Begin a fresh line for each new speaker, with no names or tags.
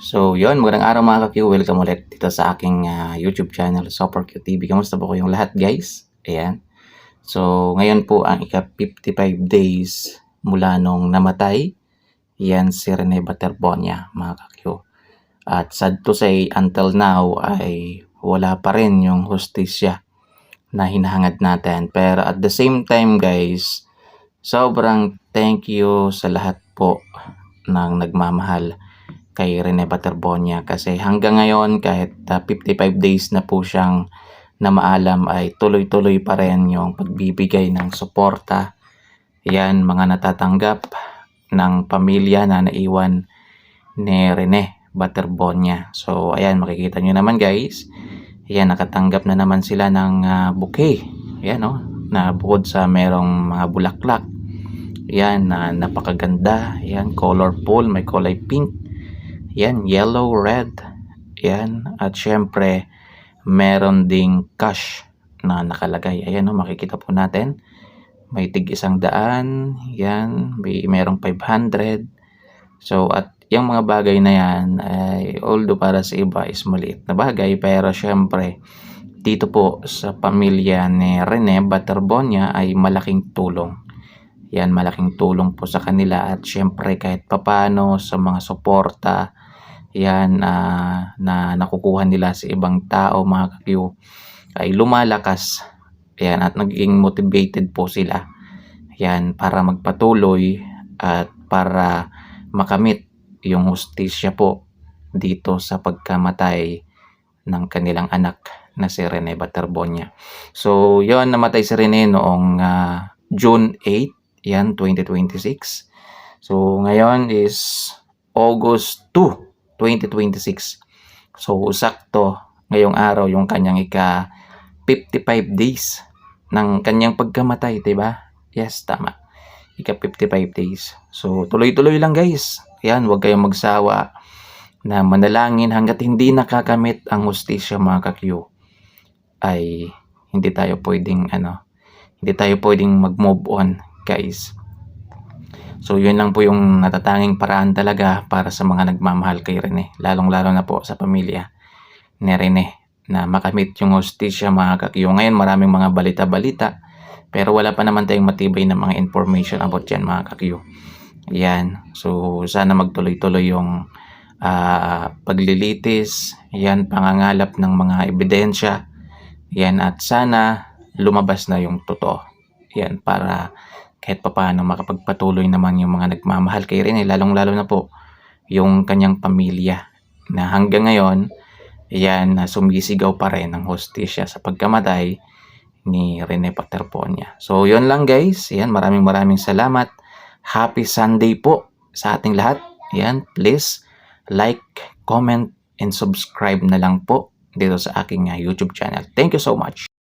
So, yun, magandang araw mga ka-Q. Welcome ulit dito sa aking YouTube channel, Super Q TV. Kamusta po kayong lahat, guys? Ayan. So, ngayon po ang ika-55 days mula nung namatay. Yan si Rene Baterbonia, mga ka-Q. At sad to say, until now ay wala pa rin yung hustisya na hinahangad natin. Pero at the same time, guys, sobrang thank you sa lahat po ng nagmamahal kay Rene Baterbonia kasi hanggang ngayon kahit 55 days na po siyang namaalam ay tuloy-tuloy pa rin yung pagbibigay ng suporta. Yan, mga natatanggap ng pamilya na naiwan ni Rene Baterbonia. So, ayan, makikita nyo naman guys. Ayan, nakatanggap na naman sila ng bouquet. Ayan, oh, na bukod sa merong mga bulaklak. Ayan, napakaganda. Ayan, colorful, may kulay pink. Yan, yellow, red. Yan, at syempre meron ding cash na nakalagay. Ayan, no, makikita po natin. May tig 100, yan, merong 500. So, at yung mga bagay na yan, ay, although para sa iba is maliit na bagay, pero syempre, dito po sa pamilya ni Rene Baterbonia ay malaking tulong. Yan, malaking tulong po sa kanila at syempre kahit papano sa mga suporta yan na nakukuha nila sa ibang tao, mga ka-Q, ay lumalakas. Yan, at naging motivated po sila. Yan, para magpatuloy at para makamit yung hustisya po dito sa pagkamatay ng kanilang anak na si Rene Baterbonia. So, yon, namatay si Rene noong June 8, yan, 2026. So, ngayon is August 2, 2026. So, sakto ngayong araw yung kanyang ika-55 days ng kanyang pagkamatay, 'di ba? Yes, tama. Ika-55 days. So, tuloy-tuloy lang guys. Yan, huwag kayong magsawa na manalangin hangga't hindi nakakamit ang hustisya, mga ka-Q. Ay hindi tayo pwedeng mag-move on, guys. So, yun lang po yung natatanging paraan talaga para sa mga nagmamahal kay Rene. Lalong-lalo na po sa pamilya ni Rene na makamit yung hustisya, mga ka-Q. Ngayon, maraming mga balita-balita. Pero wala pa naman tayong matibay na mga information about yan, mga ka-Q. Yan. So, sana magtuloy-tuloy yung paglilitis. Yan, pangangalap ng mga ebidensya. Yan, at sana lumabas na yung totoo. Yan, para kahit papaano makapagpatuloy naman yung mga nagmamahal kay Rene, lalong-lalo na po yung kanyang pamilya na hanggang ngayon, yan, sumisigaw pa rin ang hustisya sa pagkamatay ni Rene Baterbonia. So, yun lang guys. Yan, maraming salamat. Happy Sunday po sa ating lahat. Yan, please like, comment, and subscribe na lang po dito sa aking YouTube channel. Thank you so much.